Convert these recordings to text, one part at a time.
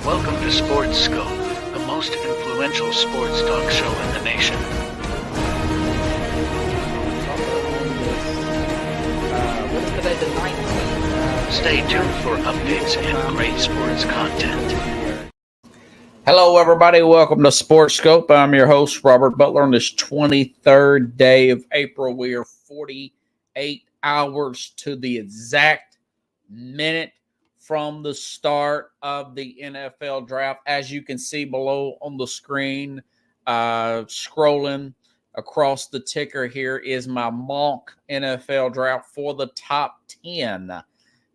Welcome to Sports Scope, the most influential sports talk show in the nation. What is today, the 19th? Stay tuned for updates and great sports content. Hello, everybody. Welcome to Sports Scope. I'm your host, Robert Butler. On this 23rd day of April, we are 48 hours to the exact minute from the start of the NFL draft. As you can see below on the screen, scrolling across the ticker here is my mock NFL draft for the top 10.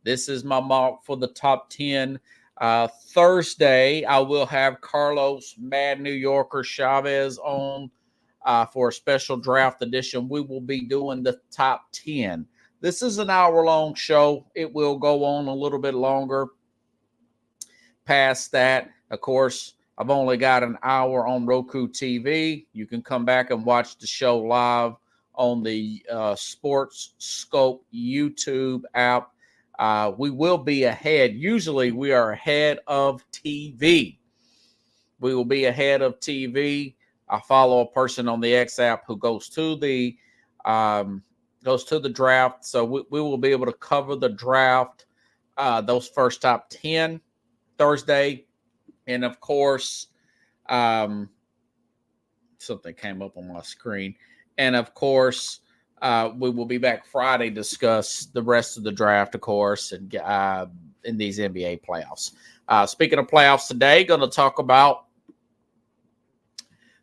This is my mock for the top 10. Thursday, I will have Carlos Mad New Yorker Chavez on for a special draft edition. We will be doing the top 10. This is an hour-long show. It will go on a little bit longer past that. Of course, I've only got an hour on Roku TV. You can come back and watch the show live on the Sports Scope YouTube app. We will be ahead. Usually we are ahead of TV. We will be ahead of TV. I follow a person on the X app who goes to the draft. So we will be able to cover the draft, those first top 10 Thursday. And of course, something came up on my screen. And of course, we will be back Friday to discuss the rest of the draft, of course, and in these NBA playoffs. Speaking of playoffs today, going to talk about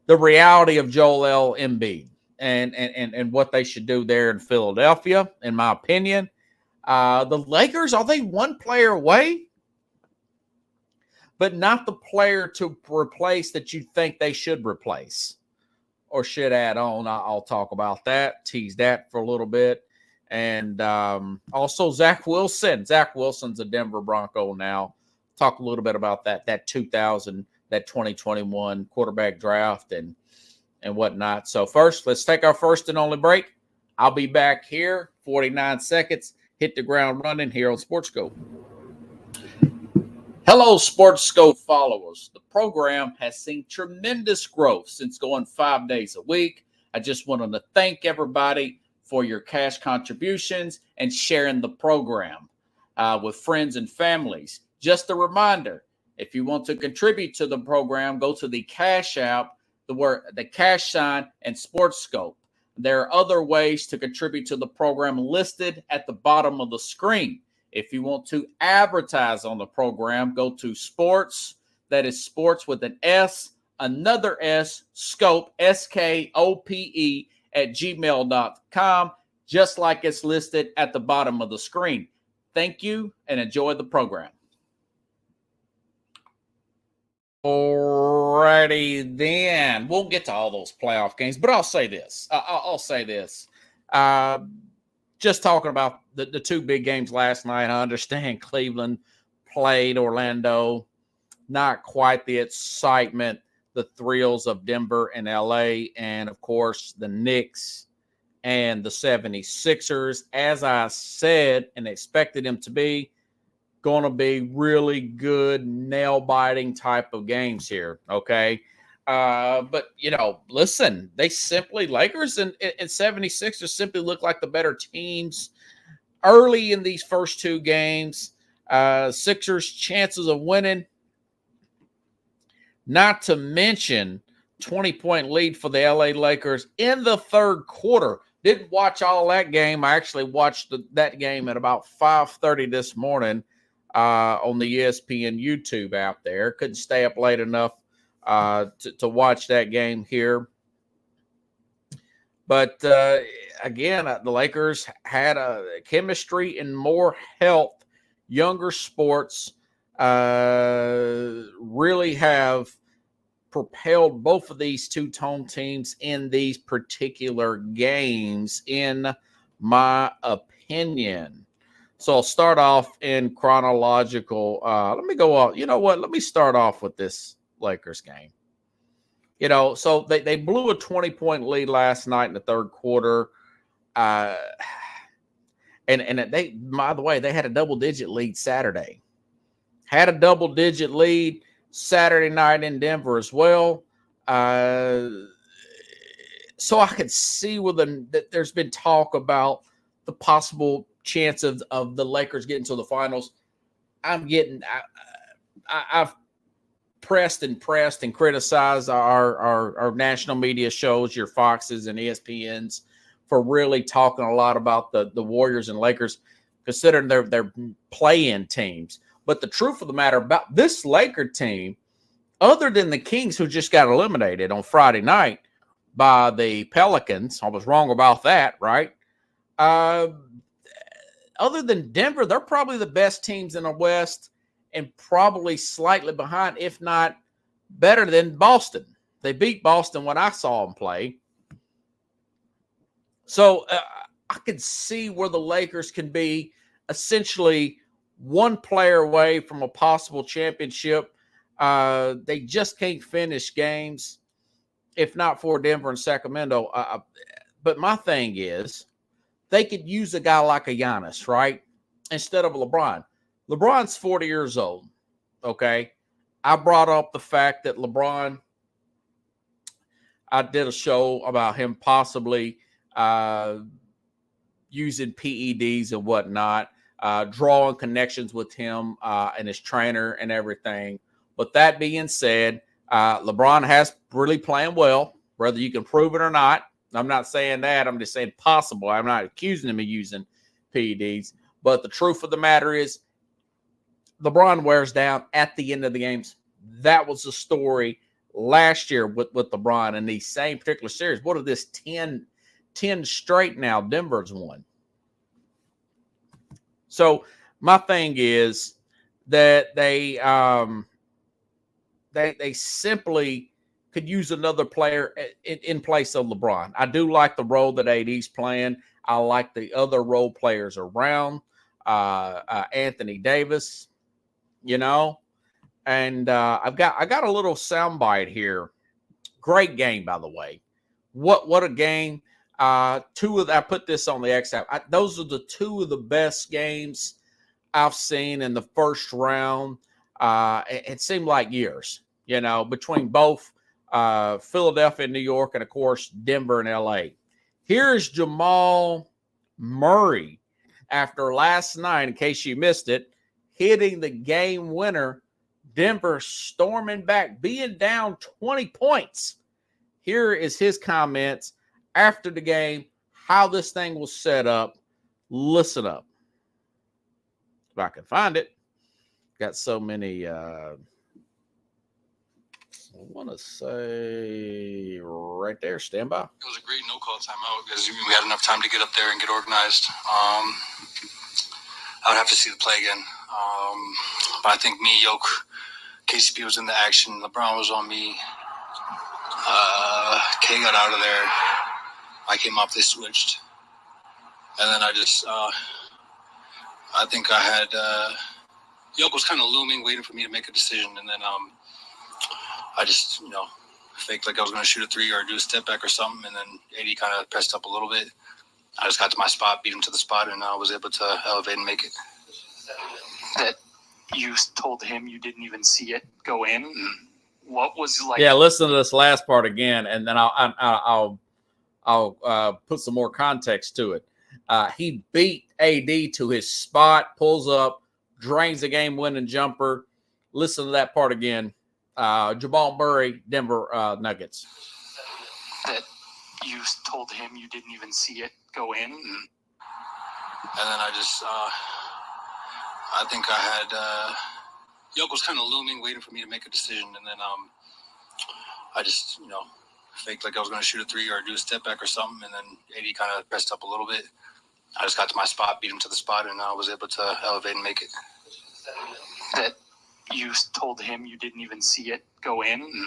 the reality of Joel Embiid and what they should do there in Philadelphia, in my opinion. The Lakers, are they one player away? But not the player to replace that you think they should replace or should add on. I'll talk about that, tease that for a little bit. And also Zach Wilson. Zach Wilson's a Denver Bronco now. Talk a little bit about that 2021 quarterback draft and whatnot. So first, let's take our first and only break. I'll be back here, 49 seconds. Hit the ground running here on Sports Scope. Hello, Sports Scope followers. The program has seen tremendous growth since going 5 days a week. I just wanted to thank everybody for your cash contributions and sharing the program with friends and families. Just a reminder, if you want to contribute to the program, go to the Cash App, the cash sign, and Sports Scope. There are other ways to contribute to the program listed at the bottom of the screen. If you want to advertise on the program, go to sports, that is sports with an S, another S, scope, SKOPE, at gmail.com, just like it's listed at the bottom of the screen. Thank you and enjoy the program. Alrighty then. We'll get to all those playoff games, but I'll say this. Just talking about the two big games last night, I understand Cleveland played Orlando. Not quite the excitement, the thrills of Denver and LA, and of course the Knicks and the 76ers. As I said and expected them to be, going to be really good, nail-biting type of games here, okay? But, listen, Lakers and 76ers simply look like the better teams early in these first two games. Sixers' chances of winning, not to mention 20-point lead for the LA Lakers in the third quarter. Didn't watch all that game. I actually watched that game at about 5:30 this morning on the ESPN YouTube app there. Couldn't stay up late enough to watch that game here. But again, the Lakers had a chemistry and more health. Younger sports really have propelled both of these two-tone teams in these particular games, in my opinion. So I'll start off in chronological. Let me go off. You know what? Let me start off with this Lakers game. So they blew a 20-point lead last night in the third quarter. And they, by the way, they had a double-digit lead Saturday. Had a double-digit lead. Saturday night in Denver as well. So I could see that there's been talk about the possible chance of the Lakers getting to the finals. I've pressed and criticized our national media shows, your Foxes and ESPNs, for really talking a lot about the Warriors and Lakers, considering they're play-in teams. But the truth of the matter about this Laker team, other than the Kings, who just got eliminated on Friday night by the Pelicans, I was wrong about that, right? Other than Denver, they're probably the best teams in the West, and probably slightly behind, if not better than Boston. They beat Boston when I saw them play. So I could see where the Lakers can be essentially one player away from a possible championship. They just can't finish games, if not for Denver and Sacramento. But my thing is, they could use a guy like a Giannis, right? Instead of LeBron. LeBron's 40 years old, okay? I brought up the fact that LeBron, I did a show about him possibly using PEDs and whatnot, drawing connections with him and his trainer and everything. But that being said, LeBron has really playing well, whether you can prove it or not. I'm not saying that. I'm just saying possible. I'm not accusing him of using PEDs. But the truth of the matter is, LeBron wears down at the end of the games. That was the story last year with LeBron in the same particular series. What are this 10 straight now Denver's won? So my thing is that they simply could use another player in place of LeBron. I do like the role that AD's playing. I like the other role players around. Anthony Davis, and I got a little soundbite here. Great game, by the way. What a game! I put this on the X app. Those are the two of the best games I've seen in the first round. It seemed like years, between both Philadelphia and New York, and of course Denver and LA. Here's Jamal Murray after last night, in case you missed it, hitting the game winner. Denver storming back, being down 20 points. Here is his comments after the game, how this thing was set up. Listen up. If I can find it. Got so many, I want to say right there, stand by. It was a great no-call timeout because we had enough time to get up there and get organized. I would have to see the play again. But I think me, Yoke, KCP was in the action. LeBron was on me. K got out of there. I came off, they switched. And then I think I had, Yoke was kind of looming, waiting for me to make a decision. And then I just, faked like I was going to shoot a three or do a step back or something. And then AD kind of pressed up a little bit. I just got to my spot, beat him to the spot, and I was able to elevate and make it. That you told him you didn't even see it go in. Mm-hmm. What was like? Yeah, listen to this last part again, and then I'll put some more context to it. He beat AD to his spot, pulls up, drains the game-winning jumper. Listen to that part again. Jamal Murray, Denver Nuggets. That you told him you didn't even see it go in. Mm-hmm. And then I think I had, Yoke was kind of looming, waiting for me to make a decision. And then I just, faked like I was going to shoot a three or do a step back or something. And then AD kind of pressed up a little bit. I just got to my spot, beat him to the spot, and I was able to elevate and make it. That you told him you didn't even see it go in. Mm-hmm.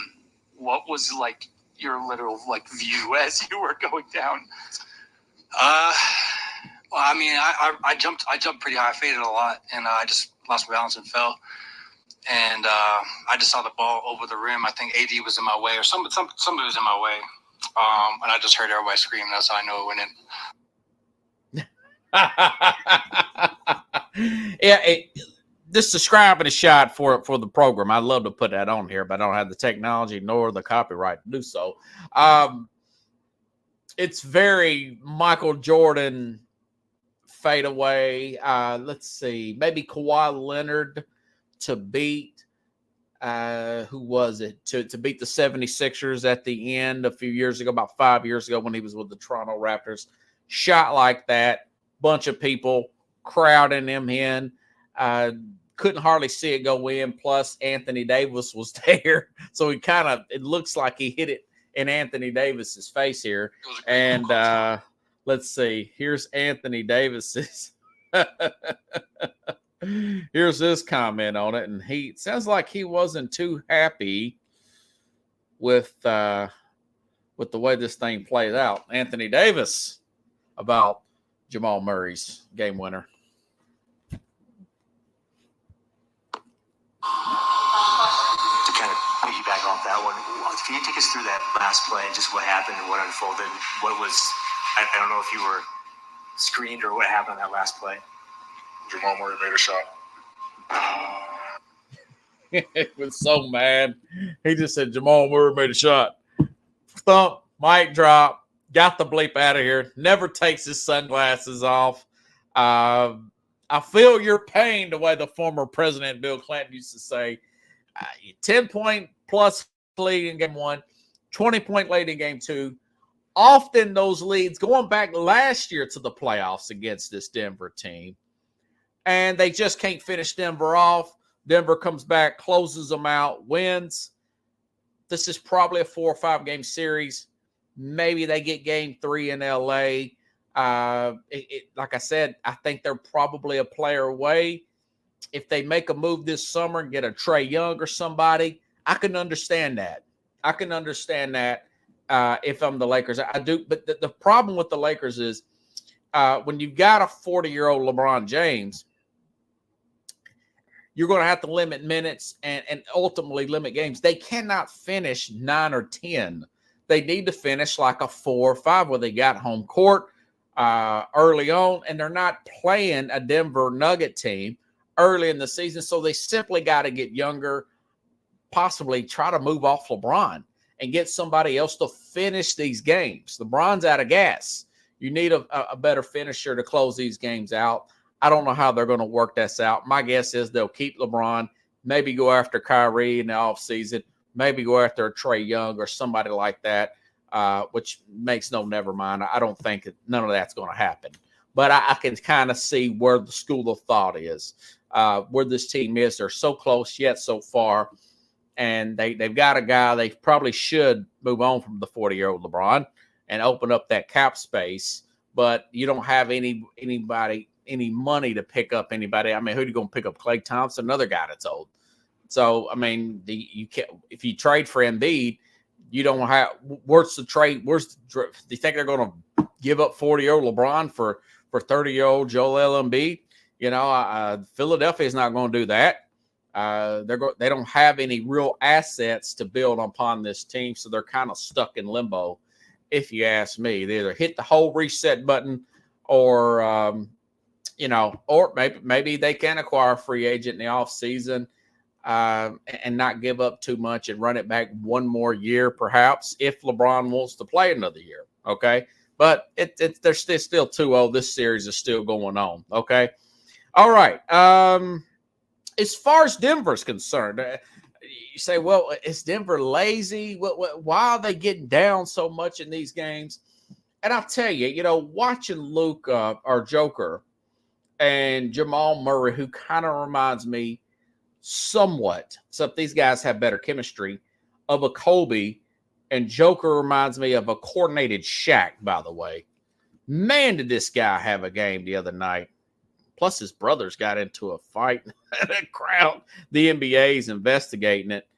What was like your literal view as you were going down? Well, I mean, I jumped pretty high, I faded a lot, and I just lost my balance and fell. And I just saw the ball over the rim. I think AD was in my way, or somebody was in my way. And I just heard everybody scream. That's how I know it went in. Yeah, just describing a shot for the program. I'd love to put that on here, but I don't have the technology nor the copyright to do so. It's very Michael Jordan fadeaway. Let's see, maybe Kawhi Leonard to beat, who was it? To beat the 76ers at the end a few years ago, about 5 years ago when he was with the Toronto Raptors. Shot like that, bunch of people crowding him in. Couldn't hardly see it go in. Plus, Anthony Davis was there. So it looks like he hit it in Anthony Davis's face here. And let's see. Here's Anthony Davis's. Here's his comment on it. And he sounds like he wasn't too happy with the way this thing played out. Anthony Davis about Jamal Murray's game winner. To kind of piggyback off that one, can you take us through that last play and just what happened and what unfolded? What was, I don't know if you were screened or what happened on that last play. Jamal Murray made a shot. He was so mad. He just said Jamal Murray made a shot. Thump, mic drop, got the bleep out of here. Never takes his sunglasses off. I feel your pain, the way the former president Bill Clinton used to say. 10-point plus lead in game one, 20-point lead in game two. Often those leads going back last year to the playoffs against this Denver team. And they just can't finish Denver off. Denver comes back, closes them out, wins. This is probably a 4 or 5 game series. Maybe they get game 3 in LA. Like I said, I think they're probably a player away. If they make a move this summer and get a Trae Young or somebody, I can understand that. If I'm the Lakers. I do. But the problem with the Lakers is when you've got a 40-year-old LeBron James, you're going to have to limit minutes and ultimately limit games. They cannot finish 9 or 10. They need to finish like a 4 or 5 where they got home court early on, and they're not playing a Denver Nugget team early in the season, so they simply got to get younger, possibly try to move off LeBron and get somebody else to finish these games. LeBron's out of gas. You need a better finisher to close these games out. I don't know how they're going to work this out. My guess is they'll keep LeBron, maybe go after Kyrie in the offseason, maybe go after a Trae Young or somebody like that, which makes no never mind. I don't think none of that's going to happen. But I can kind of see where the school of thought is, where this team is. They're so close yet so far, and they've got a guy they probably should move on from the 40-year-old LeBron and open up that cap space. But you don't have any money to pick up anybody. I mean, who are you going to pick up? Klay Thompson, another guy that's old. So, I mean, you can't, if you trade for Embiid, you don't have, where's the trade? Do you think they're going to give up 40-year-old LeBron for 30-year-old Joel Embiid? You know, Philadelphia is not going to do that. They don't have any real assets to build upon this team, so they're kind of stuck in limbo, if you ask me. They either hit the whole reset button or, or maybe they can acquire a free agent in the offseason and not give up too much and run it back one more year, perhaps, if LeBron wants to play another year, okay? But they're still too old. This series is still going on, okay? All right. As far as Denver's concerned, you say, well, is Denver lazy? Why are they getting down so much in these games? And I'll tell you, watching Luka or Joker and Jamal Murray, who kind of reminds me somewhat, except these guys have better chemistry, of a Kobe, and Joker reminds me of a coordinated Shaq, by the way. Man, did this guy have a game the other night. Plus, his brothers got into a fight. The crowd, the NBA is investigating it.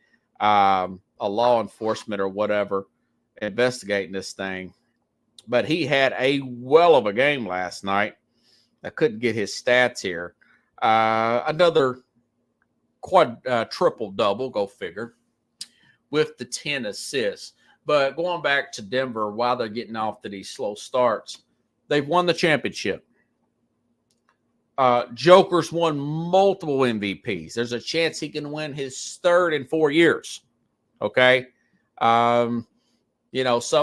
A law enforcement or whatever investigating this thing. But he had a well of a game last night. I couldn't get his stats here. Another triple-double, go figure, with the 10 assists. But going back to Denver, while they're getting off to these slow starts, they've won the championship. Joker's won multiple MVPs. There's a chance he can win his third in 4 years. Okay. Some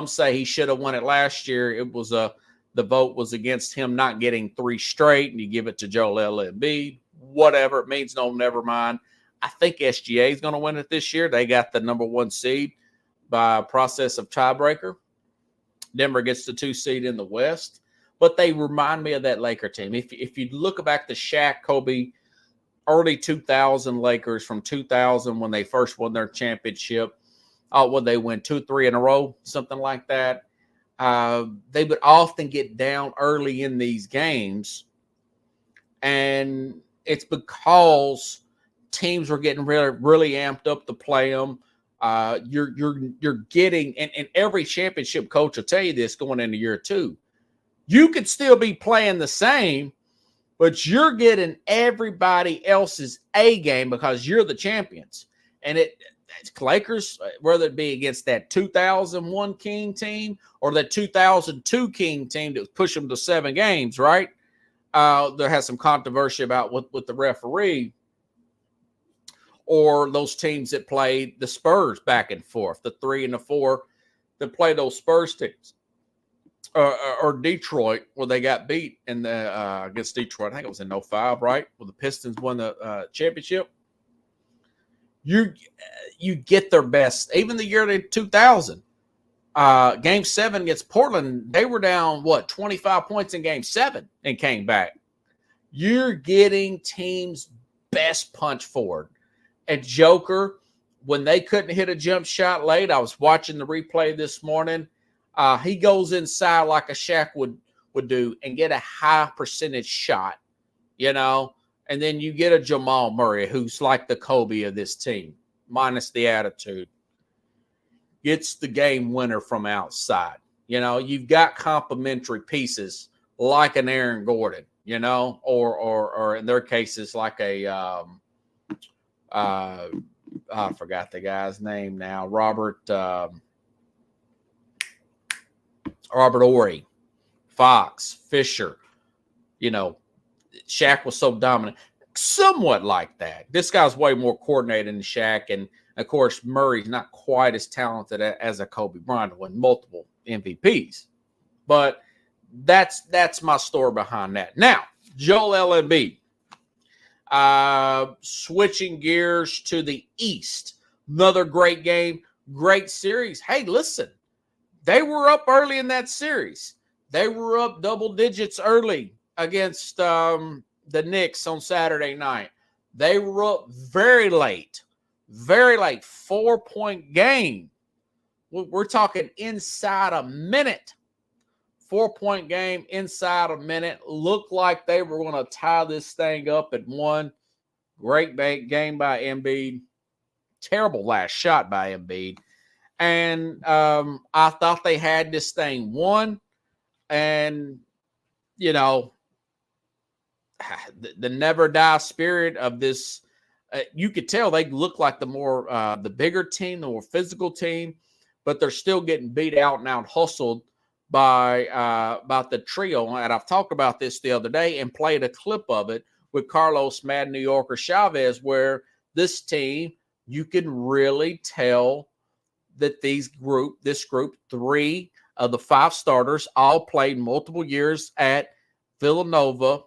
say he should have won it last year. It was the vote was against him not getting 3 straight, and you give it to Joel Embiid. Whatever it means, no, never mind. I think SGA is going to win it this year. They got the number 1 seed by a process of tiebreaker. Denver gets the 2 seed in the West. But they remind me of that Laker team. If you look back to Shaq, Kobe, early 2000 Lakers from 2000 when they first won their championship, when they win 2-3 in a row, something like that, they would often get down early in these games. And it's because teams were getting really, really amped up to play them. You're getting, and every championship coach will tell you this going into year 2. You could still be playing the same, but you're getting everybody else's A game because you're the champions. And it's Lakers, whether it be against that 2001 King team or the 2002 King team that pushed them to 7 games, right? There has some controversy about with the referee, or those teams that played the Spurs back and forth, the 3 and the 4 that play those Spurs teams. Or Detroit, where they got beat in the against Detroit. I think it was in 05, right? Where the Pistons won the championship. You get their best. Even the year in 2000, Game 7 against Portland, they were down, 25 points in Game 7 and came back. You're getting teams' best punch forward. At Joker, when they couldn't hit a jump shot late, I was watching the replay this morning. He goes inside like a Shaq would do and get a high percentage shot, and then you get a Jamal Murray who's like the Kobe of this team, minus the attitude. Gets the game winner from outside. You've got complementary pieces like an Aaron Gordon, or in their cases like a I forgot the guy's name now, Robert Ory, Fox, Fisher. Shaq was so dominant. Somewhat like that. This guy's way more coordinated than Shaq. And, of course, Murray's not quite as talented as a Kobe Bryant who won multiple MVPs. But that's my story behind that. Now, Joel Embiid. Switching gears to the East. Another great game. Great series. Hey, listen. They were up early in that series. They were up double digits early against the Knicks on Saturday night. They were up very late, 4-point game. We're talking inside a minute. 4-point game inside a minute. Looked like they were going to tie this thing up at 1. Great game by Embiid. Terrible last shot by Embiid. And I thought they had this thing won. And, the never die spirit of this, you could tell they look like the bigger team, the more physical team, but they're still getting beat out and out hustled by the trio. And I've talked about this the other day and played a clip of it with Carlos Mad New Yorker Chavez, where this team, you can really tell that this group, 3 of the 5 starters, all played multiple years at Villanova.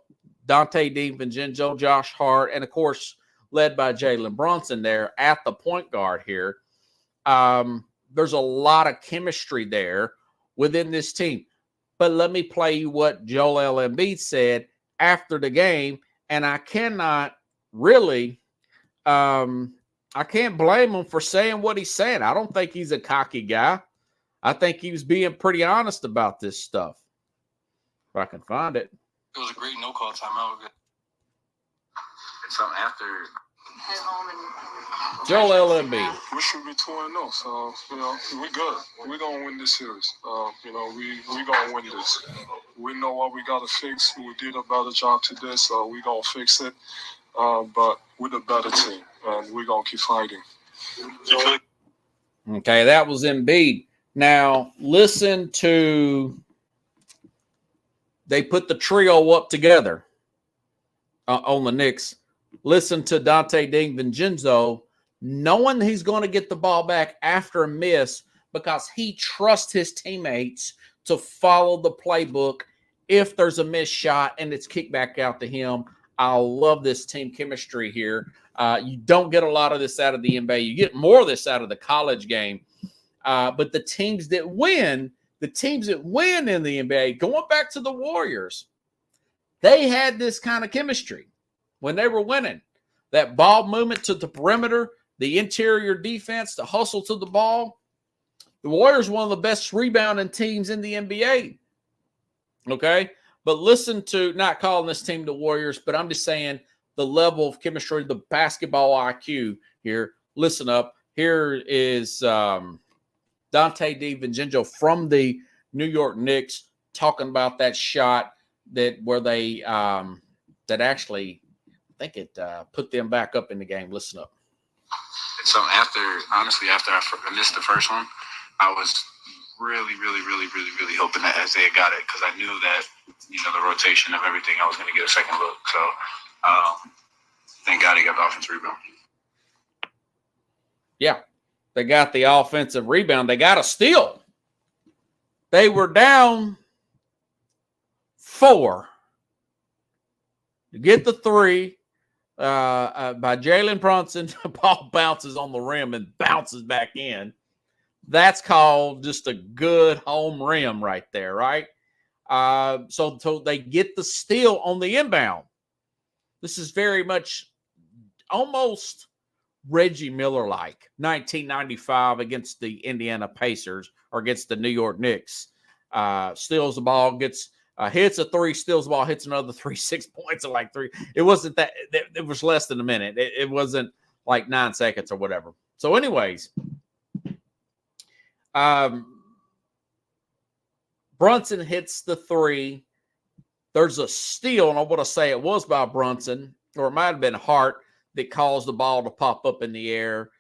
Dante DiVincenzo, Josh Hart, and of course, led by Jalen Brunson there at the point guard here. There's a lot of chemistry there within this team. But let me play you what Joel Embiid said after the game, and I cannot really I can't blame him for saying what he's saying. I don't think he's a cocky guy. I think he was being pretty honest about this stuff. If I can find it. It was a great no-call timeout. So after head home and Joel Embiid. We should be 2-0, so we're good. We're gonna win this series. We gonna win this. We know what we gotta fix. We did a better job today, so we gonna fix it. But we're the better team, and we're gonna keep fighting. Okay, that was Embiid. Now listen to. They put the trio up together. on the Knicks, listen to Dante DiVincenzo, knowing he's going to get the ball back after a miss because he trusts his teammates to follow the playbook if there's a missed shot and it's kicked back out to him. I love this team chemistry here. You don't get a lot of this out of the NBA. You get more of this out of the college game. But the teams that win in the NBA, going back to the Warriors, they had this kind of chemistry when they were winning. That ball movement to the perimeter, the interior defense, the hustle to the ball. The Warriors are one of the best rebounding teams in the NBA. Okay? But listen to, not calling this team the Warriors, but I'm just saying the level of chemistry, the basketball IQ here. Listen up. Here is Dante DiVincenzo from the New York Knicks talking about that shot where they that actually, I think it put them back up in the game. Listen up. So after I missed the first one, I was really hoping that Isaiah got it because I knew that, the rotation of everything, I was going to get a second look. So thank God he got the offensive rebound. Yeah, they got the offensive rebound. They got a steal. They were down 4. You get the 3 by Jalen Brunson. The ball bounces on the rim and bounces back in. That's called just a good home rim right there, right? So they get the steal on the inbound. This is very much almost Reggie Miller-like, 1995 against the Indiana Pacers or against the New York Knicks. Steals the ball, hits a 3, steals the ball, hits another 3, 6 points in like 3. It wasn't that. It was less than a minute. It wasn't like 9 seconds or whatever. So anyways, Brunson hits the 3. There's a steal, and I want to say it was by Brunson, or it might have been Hart that caused the ball to pop up in the air.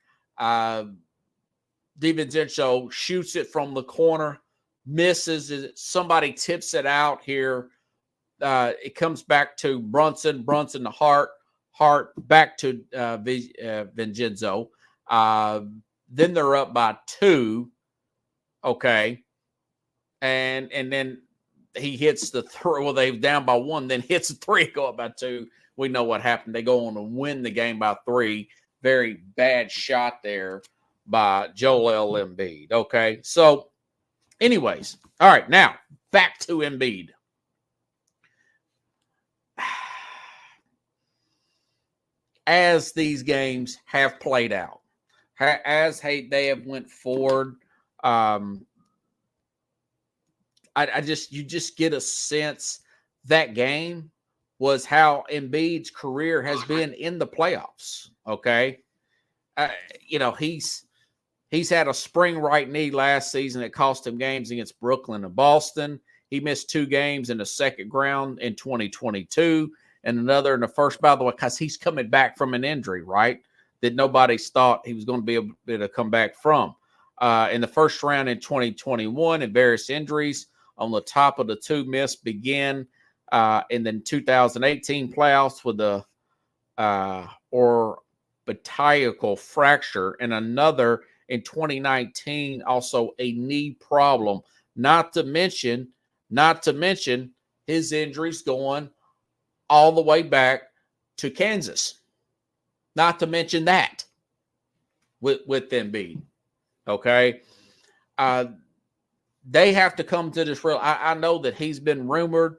DiVincenzo shoots it from the corner, misses it. Somebody tips it out here. It comes back to Brunson to Hart back to Vincenzo. Then they're up by 2. Okay. And then he hits the 3. Well, they're down by 1, then hits the 3, go up by 2. We know what happened. They go on to win the game by 3. Very bad shot there by Joel Embiid. Okay. So, anyways, all right, now back to Embiid. As these games have played out, as they have went forward, you just get a sense that game was how Embiid's career has been in the playoffs. Okay. He's had a spring right knee last season that cost him games against Brooklyn and Boston. He missed 2 games in the second round in 2022 and another in the first, by the way, because he's coming back from an injury, right? That nobody thought he was going to be able to come back from. In the first round in 2021 and various injuries on the top of the 2 miss began in the 2018 playoffs with the orbital fracture and another in 2019, also a knee problem. Not to mention his injuries going all the way back to Kansas. Not to mention that with Embiid. Okay. They have to come to this real. I know that he's been rumored.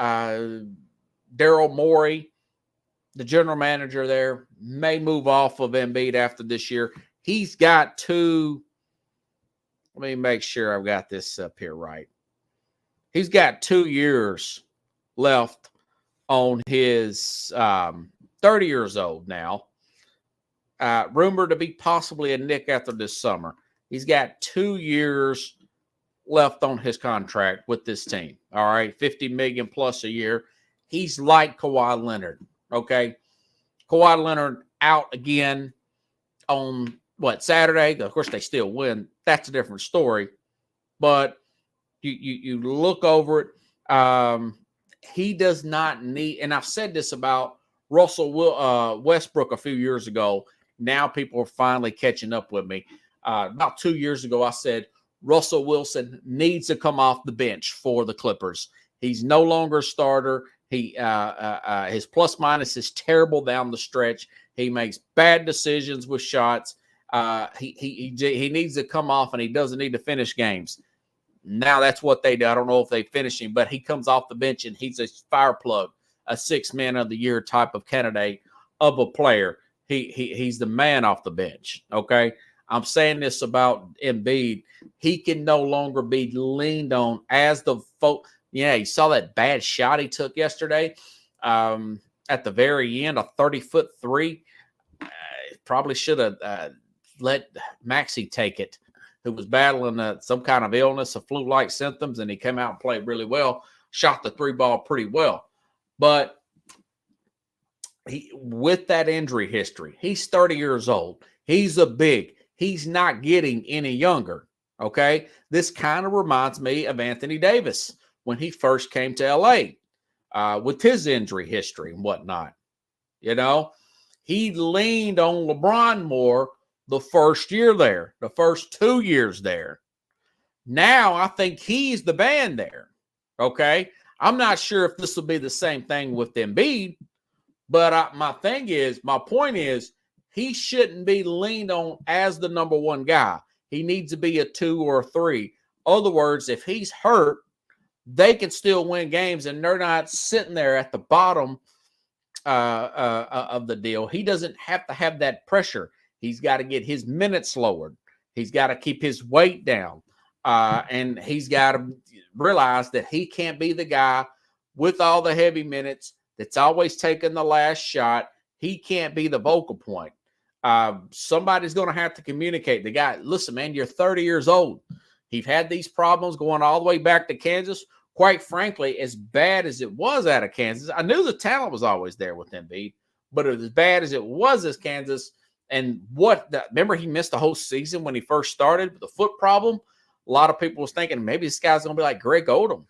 Daryl Morey, the general manager there, may move off of Embiid after this year. He's got 2. Let me make sure I've got this up here right. He's got 2 years left on his 30 years old now. Rumored to be possibly a Knick after this summer. He's got 2 years left on his contract with this team. All right, $50 million plus a year. He's like Kawhi Leonard. Okay, Kawhi Leonard out again on Saturday. Of course, they still win. That's a different story. But you look over it. He does not need, and I've said this about Westbrook a few years ago. Now people are finally catching up with me. About 2 years ago, I said Russell Wilson needs to come off the bench for the Clippers. He's no longer a starter. His plus minus is terrible down the stretch. He makes bad decisions with shots. He needs to come off, and he doesn't need to finish games. Now that's what they do. I don't know if they finish him, but he comes off the bench and he's a fire plug, a 6 man of the year type of candidate of a player. He's the man off the bench. Okay. I'm saying this about Embiid. He can no longer be leaned on as the folk. Yeah, you saw that bad shot he took yesterday at the very end, a 30-foot three. Probably should have let Maxey take it, who was battling some kind of illness, a flu-like symptoms, and he came out and played really well, shot the three ball pretty well. But with that injury history, he's 30 years old. He's a big. He's not getting any younger, okay? This kind of reminds me of Anthony Davis when he first came to L.A. With his injury history and whatnot. You know, he leaned on LeBron more the first year there, the first 2 years there. Now I think he's the man there, okay? I'm not sure if this will be the same thing with Embiid, but my point is, he shouldn't be leaned on as the number one guy. He needs to be a 2 or a 3. In other words, if he's hurt, they can still win games, and they're not sitting there at the bottom of the deal. He doesn't have to have that pressure. He's got to get his minutes lowered. He's got to keep his weight down. And he's got to realize that he can't be the guy with all the heavy minutes that's always taking the last shot. He can't be the vocal point. Somebody's going to have to communicate. The guy, listen, man, you're 30 years old. He's had these problems going all the way back to Kansas. Quite frankly, as bad as it was out of Kansas, I knew the talent was always there with Embiid, but as bad as it was as Kansas, and remember he missed the whole season when he first started with the foot problem. A lot of people was thinking maybe this guy's going to be like Greg Odom.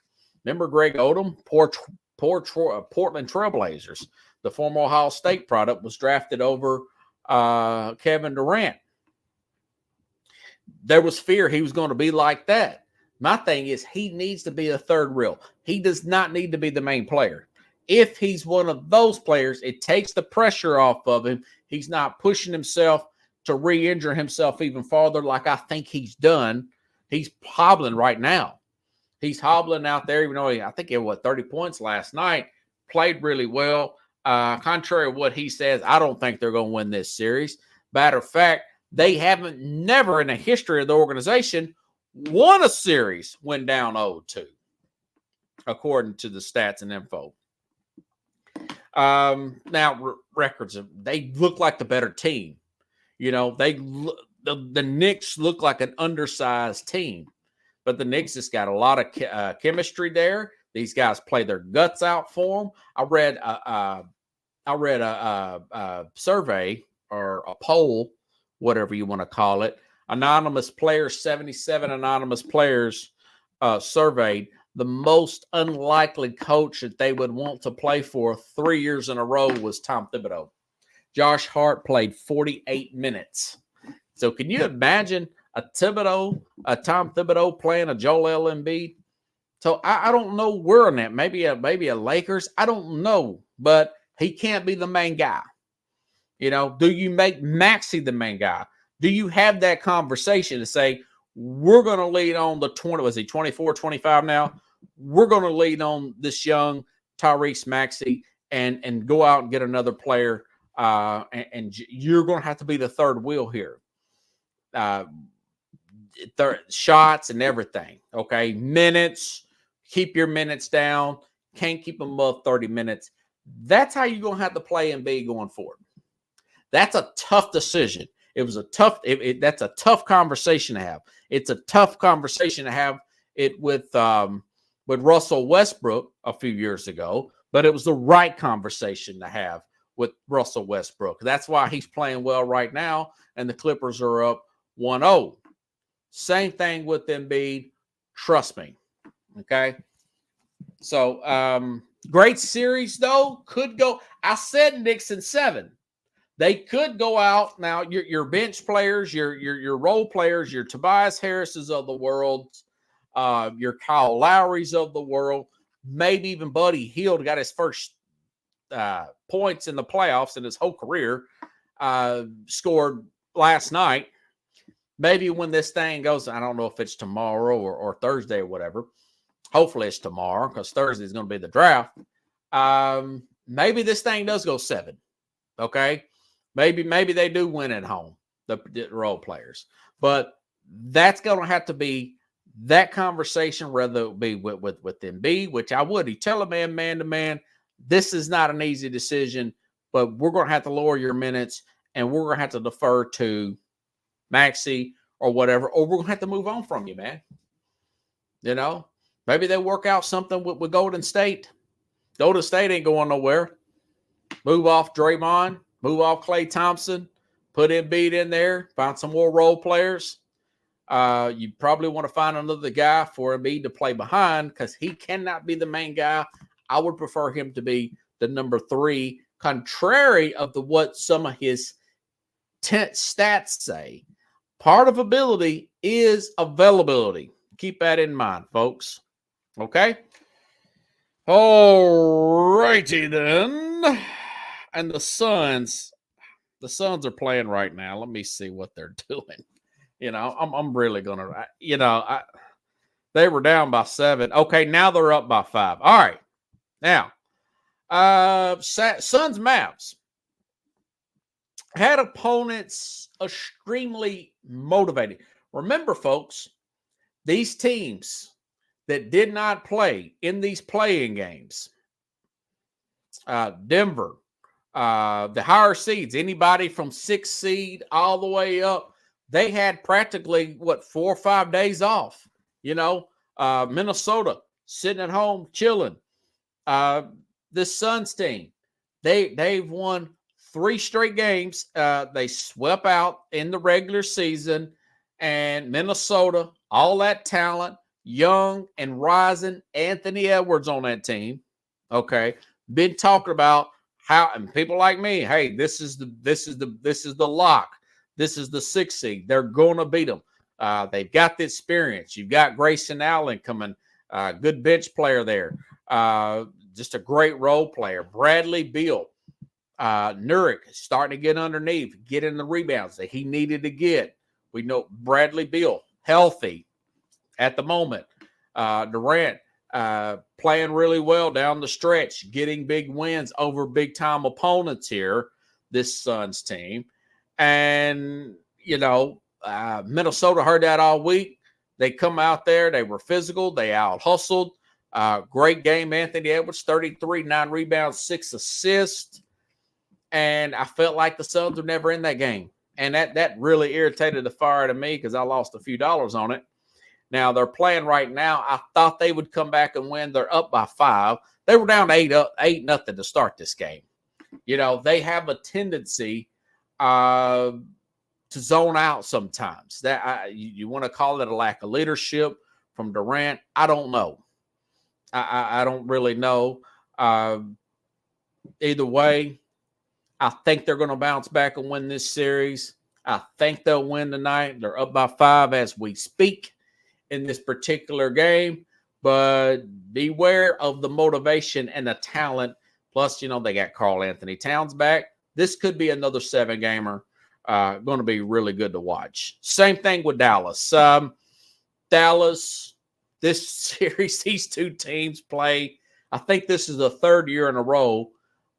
Remember Greg Odom? Poor Portland Trailblazers. The former Ohio State product was drafted over Kevin Durant. There was fear he was going to be like that. My thing is he needs to be a third reel. He does not need to be the main player. If he's one of those players, it takes the pressure off of him. He's not pushing himself to re-injure himself even farther like I think he's done. He's hobbling right now. He's hobbling out there, even though I think he had, 30 points last night. Played really well. Contrary to what he says, I don't think they're going to win this series. Matter of fact, they haven't never in the history of the organization won a series when down 0-2, according to the stats and info. Now, records, they look like the better team. You know, the Knicks look like an undersized team, but the Knicks has got a lot of chemistry there. These guys play their guts out for them. I read a survey or a poll, whatever you want to call it. Anonymous players, 77 anonymous players surveyed. The most unlikely coach that they would want to play for 3 years in a row was Tom Thibodeau. Josh Hart played 48 minutes. So can you imagine a Tom Thibodeau playing a Joel Embiid? So I don't know where on that. Maybe a Lakers. I don't know, but he can't be the main guy. You know, do you make Maxey the main guy? Do you have that conversation to say, we're going to lead on the 20, was he 24, 25 now? We're going to lead on this young Tyrese Maxey and go out and get another player. And you're going to have to be the third wheel here. Shots and everything. Okay. Minutes, keep your minutes down. Can't keep them above 30 minutes. That's how you're going to have to play Embiid going forward. That's a tough decision. That's a tough conversation to have. It's a tough conversation to have it with Russell Westbrook a few years ago, but it was the right conversation to have with Russell Westbrook. That's why he's playing well right now, and the Clippers are up 1-0. Same thing with Embiid. Trust me. Okay. So Great series, though. Could go. I said Knicks in 7. They could go out now. Your bench players, your role players, your Tobias Harrises of the world, your Kyle Lowrys of the world, maybe even Buddy Hield got his first points in the playoffs in his whole career. Scored last night. Maybe when this thing goes, I don't know if it's tomorrow or Thursday or whatever. Hopefully it's tomorrow because Thursday is going to be the draft. Maybe this thing does go 7. Okay. Maybe they do win at home, the role players. But that's going to have to be that conversation, whether it be with Embiid, which I would. He tell a man to man, this is not an easy decision, but we're going to have to lower your minutes and we're going to have to defer to Maxey or whatever, or we're going to have to move on from you, man. You know, maybe they work out something with Golden State. Golden State ain't going nowhere. Move off Draymond, move off Klay Thompson, put Embiid in there, find some more role players. You probably want to find another guy for Embiid to play behind because he cannot be the main guy. I would prefer him to be the number 3, contrary of what some of his stats say. Part of ability is availability. Keep that in mind, folks. Okay? All righty then. And the Suns are playing right now. Let me see what they're doing. You know, I'm really going to, they were down by 7. Okay, now they're up by 5. All right. Now, Suns Mavs had opponents extremely motivated. Remember, folks, these teams that did not play in these playing games, Denver, the higher seeds, anybody from 6th seed all the way up, they had practically, 4 or 5 days off. You know, Minnesota sitting at home chilling. This Suns team, they've won 3 straight games. They swept out in the regular season, and Minnesota, all that talent, young and rising Anthony Edwards on that team. Okay, been talking about how, and people like me, hey, this is the lock. This is the 6th seed. They're going to beat them. They've got the experience. You've got Grayson Allen coming, good bench player there. Just a great role player. Bradley Beal, Nurkic starting to get underneath, getting the rebounds that he needed to get. We know Bradley Beal healthy at the moment. Durant playing really well down the stretch, getting big wins over big time opponents here. This Suns team. And, Minnesota heard that all week. They come out there. They were physical. They out-hustled. Great game, Anthony Edwards, 33, 9 rebounds, 6 assists. And I felt like the Suns were never in that game. And that really irritated the fire to me because I lost a few dollars on it. Now, they're playing right now. I thought they would come back and win. They're up by 5. They were down 8-0 to start this game. They have a tendency to zone out sometimes. That you want to call it a lack of leadership from Durant. I don't know. I don't really know. Either way, I think they're going to bounce back and win this series. I think they'll win tonight. They're up by 5 as we speak in this particular game. But beware of the motivation and the talent. Plus, they got Karl Anthony Towns back. This could be another 7-gamer. Going to be really good to watch. Same thing with Dallas. Dallas, this series, these two teams play. I think this is the 3rd year in a row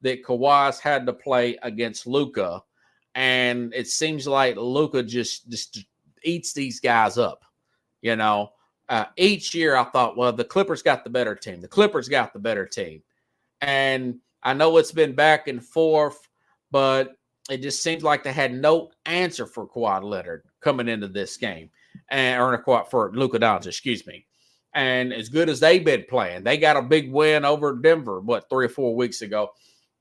that Kawhi's had to play against Luka. And it seems like Luka just eats these guys up. Each year I thought, well, the Clippers got the better team. The Clippers got the better team. And I know it's been back and forth, but it just seems like they had no answer for Kawhi Leonard coming into this game. For Luka Doncic, excuse me. And as good as they've been playing, they got a big win over Denver, 3 or 4 weeks ago.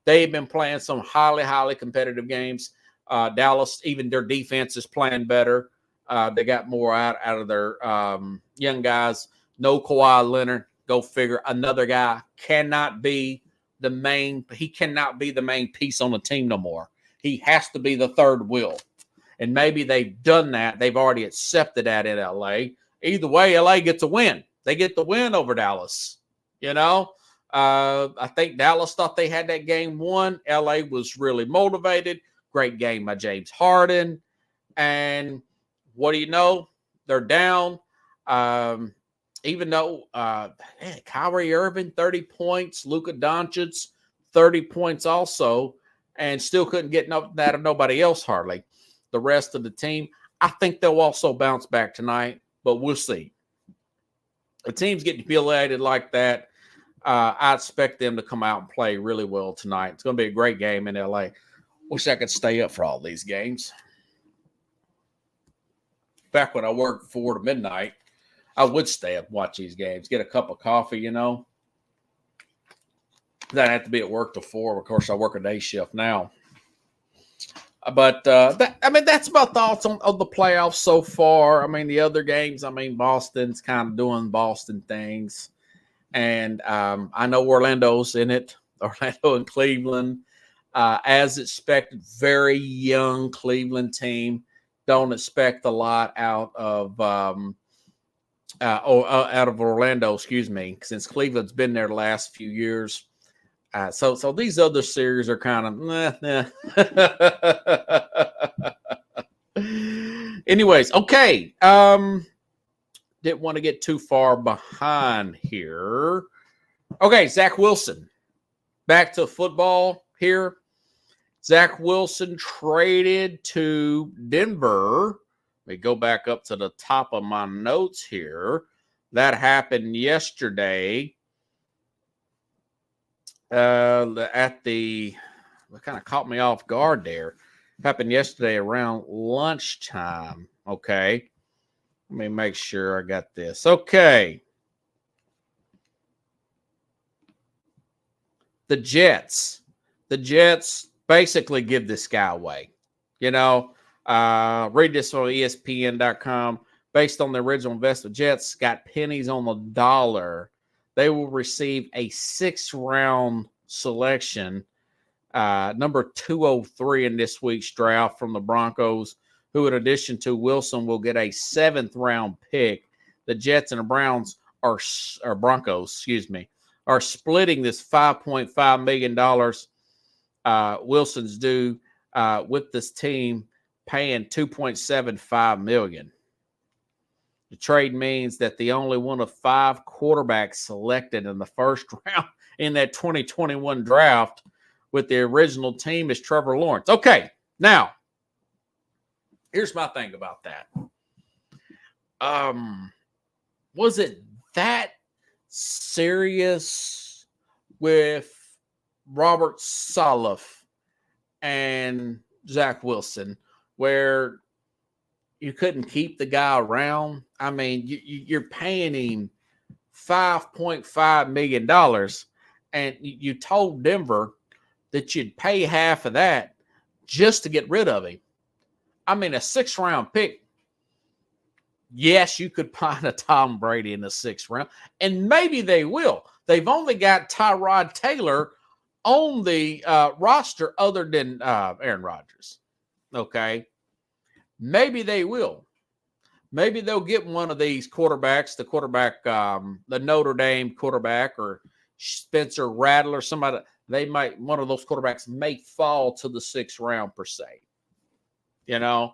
They've been playing some highly, highly competitive games. Dallas, even their defense is playing better. They got more out of their young guys. No Kawhi Leonard. Go figure. Another guy cannot be the main. He cannot be the main piece on the team no more. He has to be the third wheel. And maybe they've done that. They've already accepted that in LA. Either way, LA gets a win. They get the win over Dallas. You know, I think Dallas thought they had that game won. LA was really motivated. Great game by James Harden. And what do you know? They're down. Even though Kyrie Irving, 30 points, Luka Doncic, 30 points also, and still couldn't get that of nobody else hardly. The rest of the team, I think they'll also bounce back tonight, but we'll see. The teams getting humiliated like that, I expect them to come out and play really well tonight. It's going to be a great game in LA. Wish I could stay up for all these games. Back when I worked 4 to midnight, I would stay up and watch these games, get a cup of coffee, you know. Then I have to be at work till 4. Of course, I work a day shift now. But, that's my thoughts on the playoffs so far. I mean, the other games, Boston's kind of doing Boston things. And I know Orlando's in it, Orlando and Cleveland. As expected, very young Cleveland team. Don't expect a lot out of Orlando, since Cleveland's been there the last few years. So these other series are kind of Anyways, okay. Didn't want to get too far behind here. Okay, Zach Wilson. Back to football here. Zach Wilson traded to Denver. Let me go back up to the top of my notes here. That happened yesterday. What kind of caught me off guard there. Happened yesterday around lunchtime. Okay. Let me make sure I got this. Okay. The Jets basically give this guy away. You know, read this on ESPN.com. Based on the original investment, Jets got pennies on the dollar. They will receive a 6th-round selection, number 203 in this week's draft from the Broncos, who in addition to Wilson will get a 7th-round pick. The Jets and the Broncos, are splitting this $5.5 million Wilson's due with this team paying $2.75 million. The trade means that the only one of 5 quarterbacks selected in the first round in that 2021 draft with the original team is Trevor Lawrence. Okay, now, here's my thing about that. Was it that serious with Robert Saleh and Zach Wilson where you couldn't keep the guy around? I mean, you're paying him $5.5 million, and you told Denver that you'd pay half of that just to get rid of him. I mean, a 6th-round pick, yes, you could find a Tom Brady in the 6th round, and maybe they will. They've only got Tyrod Taylor on the roster other than Aaron Rodgers. Okay? Maybe they will. Maybe they'll get one of these quarterbacks, the Notre Dame quarterback or Spencer Rattler, somebody. One of those quarterbacks may fall to the 6th round per se. You know?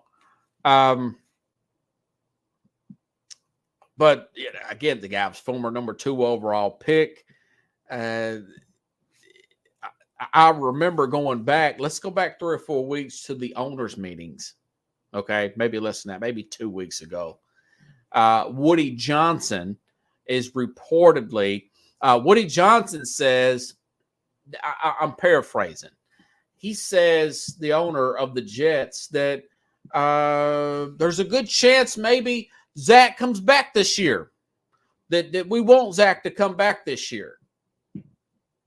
But again, the guy was former number 2 overall pick. I remember going back. Let's go back 3 or 4 weeks to the owners' meetings. Okay, maybe less than that, maybe 2 weeks ago. Woody Johnson is reportedly, Woody Johnson says, I'm paraphrasing. He says, the owner of the Jets, that there's a good chance maybe Zach comes back this year. That we want Zach to come back this year.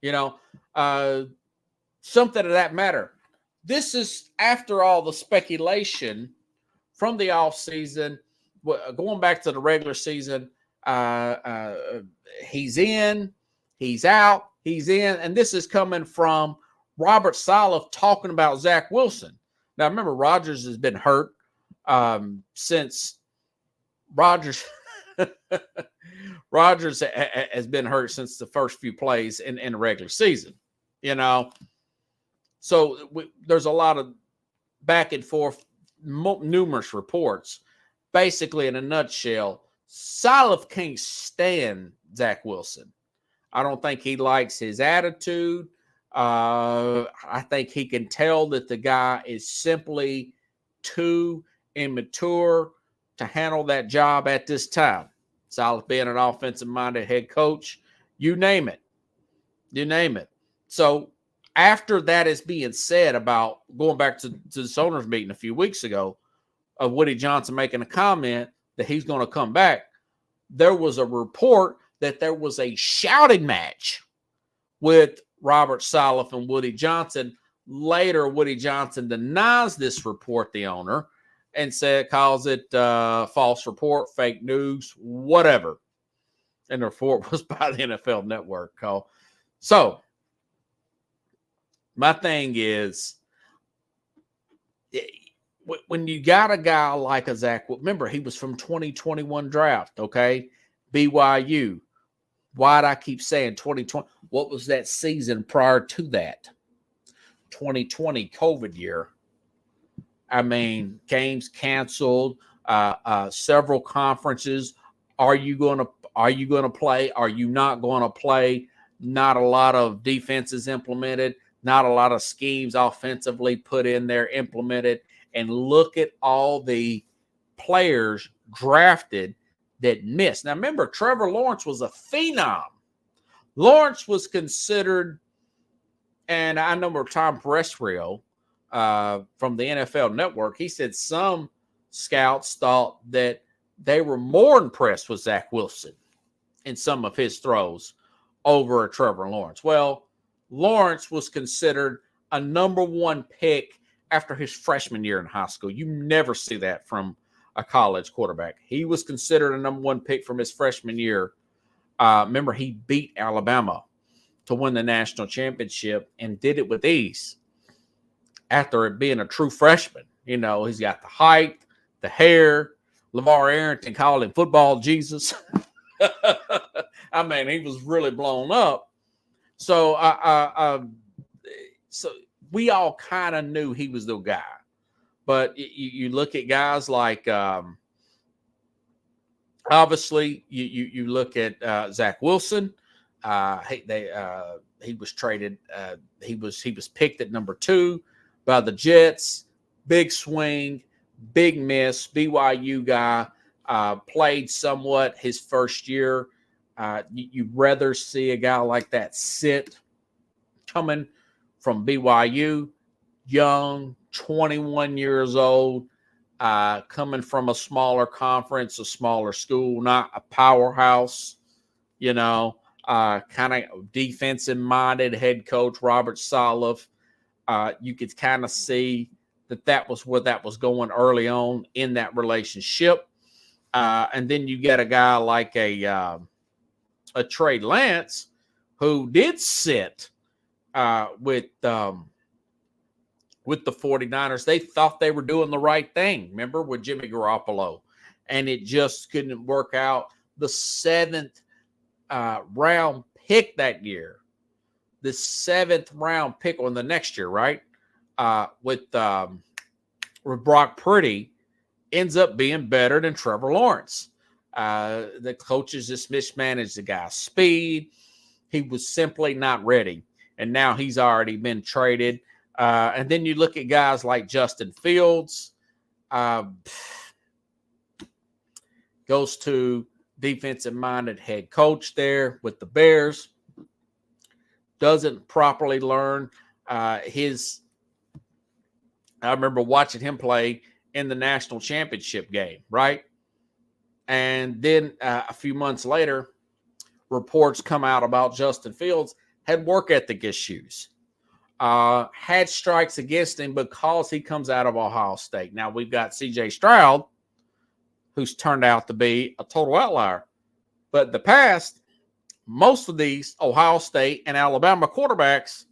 You know, something of that matter. This is after all the speculation from the offseason, going back to the regular season, He's in, he's out, he's in. And this is coming from Robert Saleh talking about Zach Wilson. Now, remember, Rodgers has been hurt since Rodgers has been hurt since the first few plays in the regular season, you know. So there's a lot of back and forth, numerous reports. Basically, in a nutshell, Saleh can't stand Zach Wilson. I don't think he likes his attitude. I think he can tell that the guy is simply too immature to handle that job at this time. Saleh being an offensive-minded head coach, you name it. You name it. So after that is being said about going back to this owners meeting a few weeks ago of Woody Johnson making a comment that he's going to come back, there was a report that there was a shouting match with Robert Saleh and Woody Johnson. Later, Woody Johnson denies this report, the owner, and calls it false report, fake news, whatever. And the report was by the NFL Network. So my thing is, when you got a guy like a Zach, remember, he was from 2021 draft, okay? BYU. Why'd I keep saying 2020? What was that season prior to that? 2020 COVID year. I mean, games canceled, several conferences. Are you going to play? Are you not going to play? Not a lot of defenses implemented. Not a lot of schemes offensively put in there, implemented. And look at all the players drafted that missed. Now, remember, Trevor Lawrence was a phenom. Lawrence was considered, and I remember Tom Presrio from the NFL Network, he said some scouts thought that they were more impressed with Zach Wilson in some of his throws over Trevor Lawrence. Well, Lawrence was considered a number one pick after his freshman year in high school. You never see that from a college quarterback. He was considered a number one pick from his freshman year. Remember, he beat Alabama to win the national championship and did it with ease after it being a true freshman. You know, he's got the height, the hair. LeVar Arrington called him football Jesus. I mean, he was really blown up. So, so we all kind of knew he was the guy. But you look at guys like, obviously, you look at Zach Wilson. He was traded. He was picked at number 2 by the Jets. Big swing, big miss. BYU guy, played somewhat his first year. You'd rather see a guy like that sit, coming from BYU, young, 21 years old, coming from a smaller conference, a smaller school, not a powerhouse, you know, kind of defensive-minded head coach Robert Saleh. You could kind of see that was where that was going early on in that relationship. And then you get a guy like a Trey Lance, who did sit with the 49ers. They thought they were doing the right thing, remember, with Jimmy Garoppolo, and it just couldn't work out. The 7th round pick that year, the 7th round pick on the next year, right? With Brock Purdy, ends up being better than Trevor Lawrence. The coaches just mismanaged the guy's speed. He was simply not ready. And now he's already been traded. And then you look at guys like Justin Fields, goes to defensive-minded head coach there with the Bears, doesn't properly learn I remember watching him play in the national championship game, right? And then a few months later, reports come out about Justin Fields had work ethic issues, had strikes against him because he comes out of Ohio State. Now, we've got C.J. Stroud, who's turned out to be a total outlier. But the past, most of these Ohio State and Alabama quarterbacks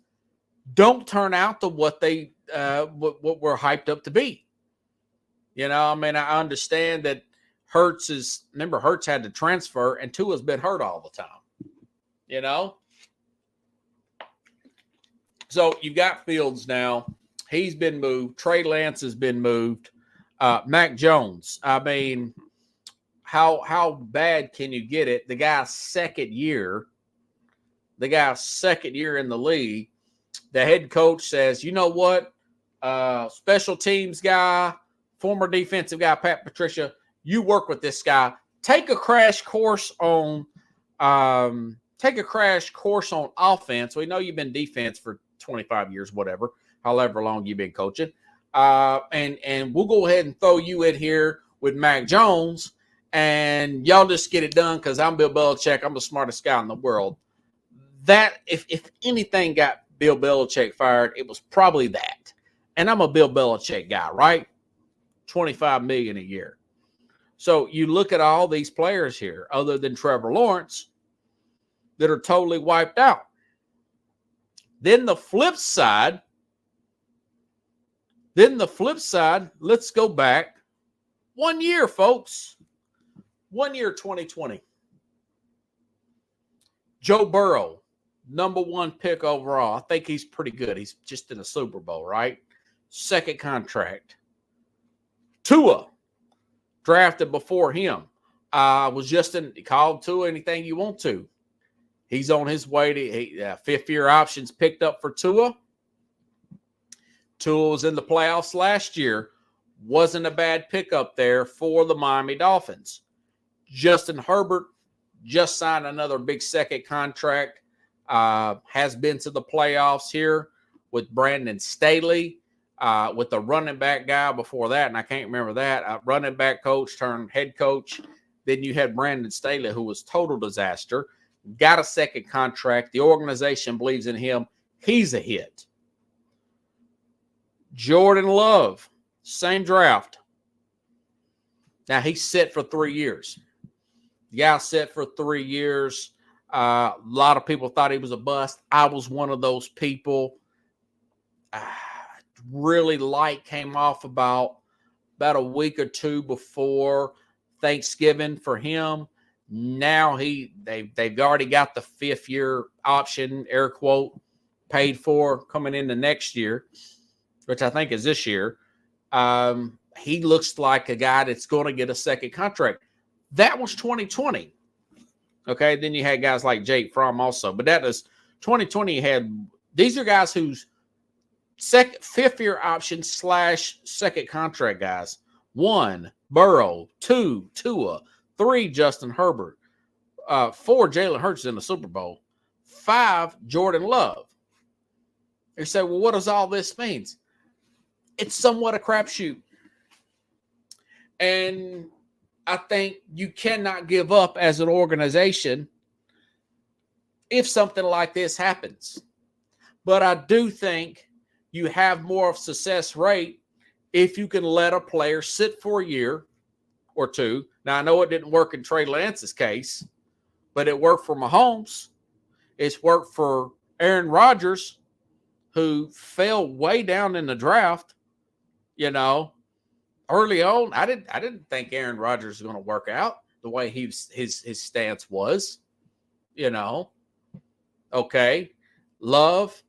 don't turn out to what they what we're hyped up to be. You know, I mean, I understand that Hurts had to transfer, and Tua's been hurt all the time. You know? So you've got Fields now. He's been moved. Trey Lance has been moved. Mac Jones. I mean, how bad can you get it? The guy's second year in the league. The head coach says, you know what? Special teams guy, former defensive guy, Pat Patricia, you work with this guy. Take a crash course on offense. We know you've been defense for 25 years, whatever, however long you've been coaching. And we'll go ahead and throw you in here with Mac Jones, and y'all just get it done because I'm Bill Belichick. I'm the smartest guy in the world. That, if anything got Bill Belichick fired, it was probably that. And I'm a Bill Belichick guy, right? $25 million a year. So you look at all these players here, other than Trevor Lawrence, that are totally wiped out. Then the flip side, let's go back 1 year, folks. 1 year, 2020. Joe Burrow, number 1 pick overall. I think he's pretty good. He's just in the Super Bowl, right? Second contract. Tua, drafted before him. Called Tua anything you want to. He's on his way to fifth-year options picked up for Tua. Tua was in the playoffs last year. Wasn't a bad pickup there for the Miami Dolphins. Justin Herbert just signed another big second contract. Has been to the playoffs here with Brandon Staley, with the running back guy before that, and I can't remember that. Running back coach turned head coach. Then you had Brandon Staley, who was total disaster. Got a second contract. The organization believes in him. He's a hit. Jordan Love, same draft. Now he's set for 3 years. The guy's set for 3 years. A lot of people thought he was a bust. I was one of those people. Really light came off about a week or two before Thanksgiving for him. Now they've already got the 5th-year option, air quote, paid for coming into next year, which I think is this year. He looks like a guy that's going to get a second contract. That was 2020. Okay, then you had guys like Jake Fromm also, but that is 2020. These are guys whose 5th-year option / second contract guys. 1, Burrow. 2, Tua. 3, Justin Herbert. 4, Jalen Hurts in the Super Bowl. 5, Jordan Love. You say, well, what does all this mean? It's somewhat a crapshoot. And I think you cannot give up as an organization if something like this happens. But I do think you have more of a success rate if you can let a player sit for a year or two. Now, I know it didn't work in Trey Lance's case, but it worked for Mahomes. It's worked for Aaron Rodgers, who fell way down in the draft. You know, early on, I didn't think Aaron Rodgers was going to work out the way his stance was. You know, okay, Love,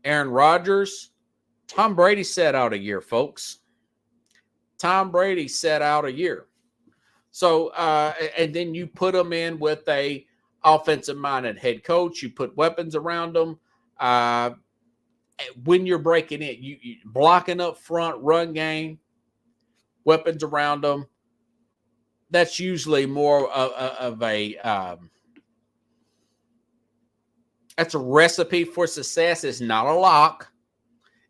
Aaron Rodgers, Tom Brady sat out a year, folks. Tom Brady sat out a year. So, and then you put them in with a offensive-minded head coach. You put weapons around them. When you're breaking it, you blocking up front, run game, weapons around them. That's usually more of a that's a recipe for success. It's not a lock.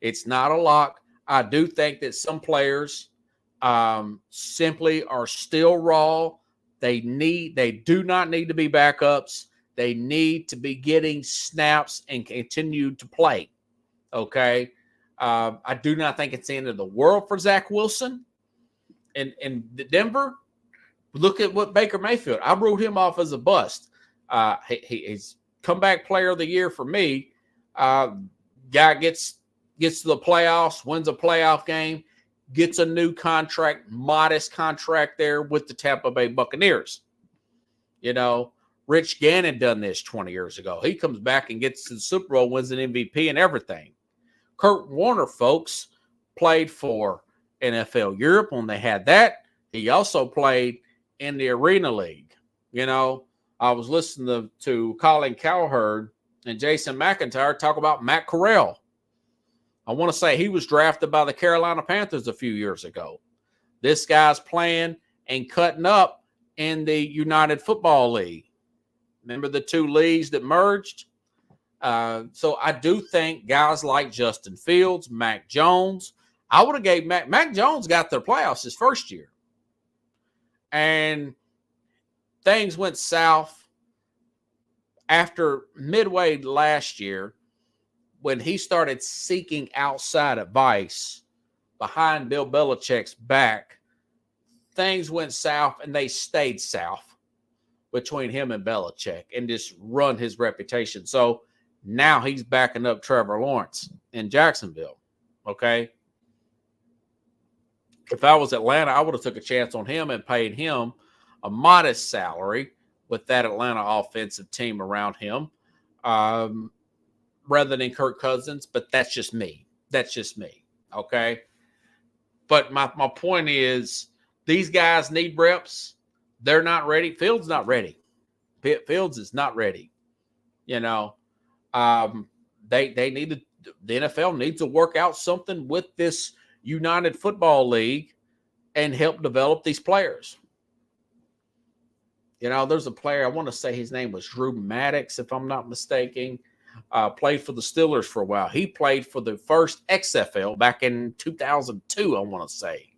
It's not a lock. I do think that some players simply are still raw. They do not need to be backups. They need to be getting snaps and continue to play. Okay. I do not think it's the end of the world for Zach Wilson in Denver, Look at what Baker Mayfield. I wrote him off as a bust. He's comeback player of the year for me. Guy gets to the playoffs, wins a playoff game, gets a new contract, modest contract there with the Tampa Bay Buccaneers. Rich Gannon done this 20 years ago. He comes back and gets to the Super Bowl, wins an MVP and everything. Kurt Warner, folks, played for NFL Europe when they had that. He also played in the Arena League. I was listening to Colin Cowherd and Jason McIntyre talk about Matt Corral. I want to say he was drafted by the Carolina Panthers a few years ago. This guy's playing and cutting up in the United Football League. Remember the two leagues that merged? So I do think guys like Justin Fields, Mac Jones, I would have gave Mac Jones got their playoffs his first year. And things went south after midway last year when he started seeking outside advice behind Bill Belichick's back. Things went south, and they stayed south between him and Belichick and just run his reputation. So now he's backing up Trevor Lawrence in Jacksonville, okay? If I was Atlanta, I would have took a chance on him and paid him a modest salary with that Atlanta offensive team around him rather than Kirk Cousins, but that's just me. Okay? But my point is these guys need reps. They're not ready. Fields not ready. Fields is not ready. They need the NFL needs to work out something with this United Football League and help develop these players. There's a player, I want to say his name was Drew Maddox, if I'm not mistaken, played for the Steelers for a while. He played for the first XFL back in 2002, I want to say.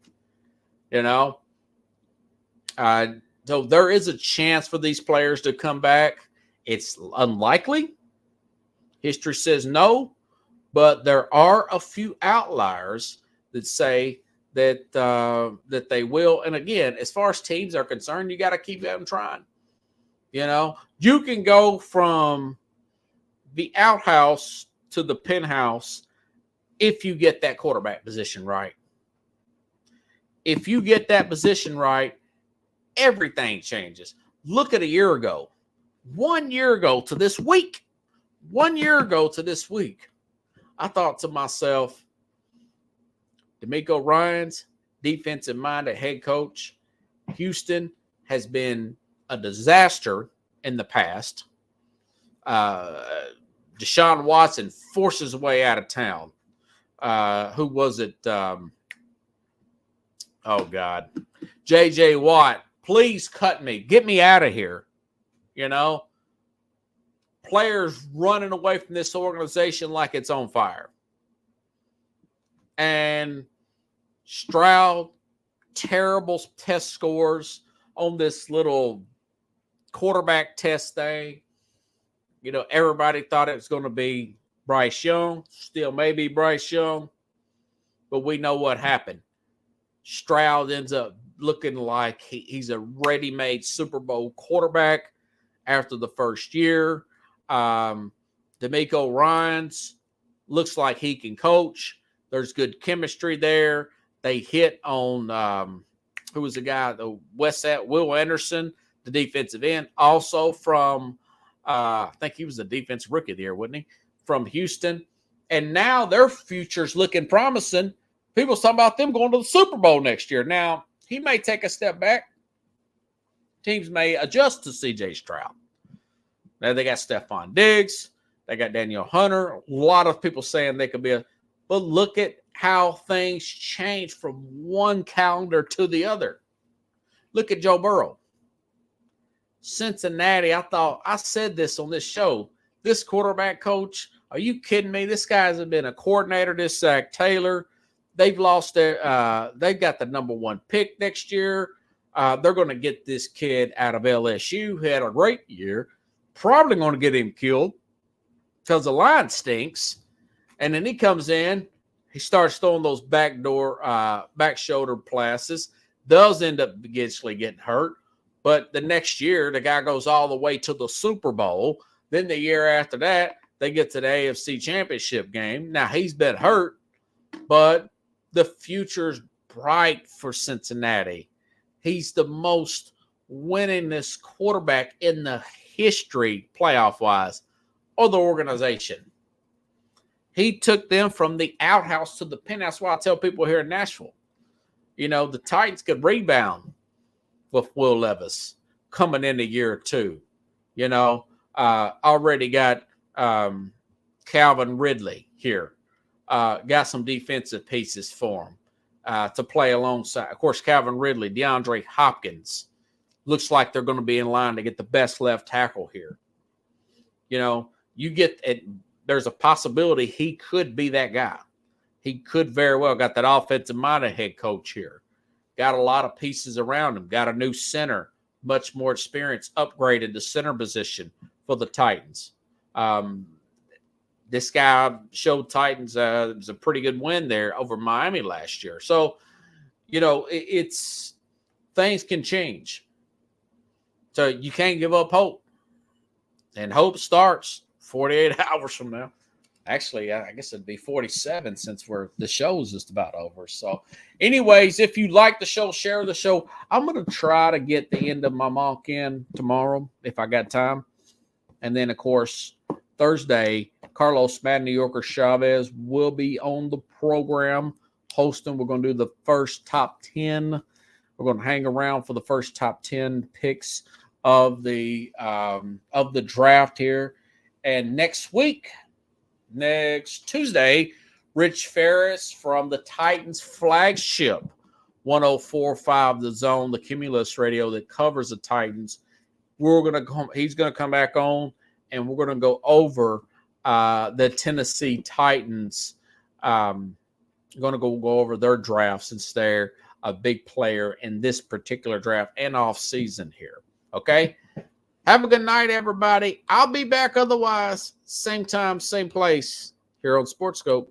So there is a chance for these players to come back. It's unlikely. History says no, but there are a few outliers that say that they will. And again, as far as teams are concerned, you got to keep them trying. You can go from the outhouse to the penthouse if you get that quarterback position right. If you get that position right, everything changes. Look at a year ago. 1 year ago to this week. 1 year ago to this week. I thought to myself, DeMeco Ryans, defensive-minded head coach. Houston has been a disaster in the past. Deshaun Watson forced his way out of town. Who was it? J.J. Watt. Please cut me. Get me out of here. Players running away from this organization like it's on fire. And Stroud, terrible test scores on this little quarterback test thing. Everybody thought it was going to be Bryce Young. Still maybe Bryce Young. But we know what happened. Stroud ends up looking like he's a ready-made Super Bowl quarterback after the first year. DeMeco Ryans looks like he can coach. There's good chemistry there. They hit on who was the guy, the Will Anderson, the defensive end, also from I think he was the defensive rookie of the year, wasn't he? From Houston. And now their future's looking promising. People's talking about them going to the Super Bowl next year. Now, he may take a step back. Teams may adjust to C.J. Stroud. Now, they got Stephon Diggs. They got Daniel Hunter. A lot of people saying they could be but look at how things change from one calendar to the other. Look at Joe Burrow. Cincinnati, I said this on this show. This quarterback coach, are you kidding me? This guy hasn't been a coordinator, this Zach Taylor. They've lost they've got the number one pick next year. They're going to get this kid out of LSU who had a great year. Probably going to get him killed because the line stinks. And then he comes in, he starts throwing those back shoulder passes. Does end up eventually getting hurt. But the next year, the guy goes all the way to the Super Bowl. Then the year after that, they get to the AFC Championship game. Now, he's been hurt, but the future's bright for Cincinnati. He's the most winningest quarterback in the history, playoff-wise, of the organization. He took them from the outhouse to the penthouse. That's why I tell people here in Nashville, you know, the Titans could rebound with Will Levis coming in a year or two. You know, already got Calvin Ridley here. Got some defensive pieces for him to play alongside. Of course, Calvin Ridley, DeAndre Hopkins. Looks like they're going to be in line to get the best left tackle here. You know, you get it. There's a possibility he could be that guy. He could very well. Got that offensive-minded head coach here. Got a lot of pieces around him. Got a new center, much more experience, upgraded the center position for the Titans. This guy showed Titans it was a pretty good win there over Miami last year. So, you know, it's things can change. So you can't give up hope. And hope starts 48 hours from now. Actually, I guess it'd be 47 since the show's just about over. So, anyways, if you like the show, share the show. I'm going to try to get the end of my mock in tomorrow if I got time. And then, of course, Thursday, Carlos Madden, New Yorker Chavez will be on the program hosting. We're going to do the first top 10. We're going to hang around for the first top 10 picks of the draft here. And next Tuesday, Rich Ferris from the Titans flagship 104.5 The Zone, the Cumulus radio that covers the Titans. He's going to come back on, and we're going to go over the Tennessee Titans. Going to go over their draft since they're a big player in this particular draft and off season here. Okay. Have a good night, everybody. I'll be back otherwise. Same time, same place here on Sports Scope.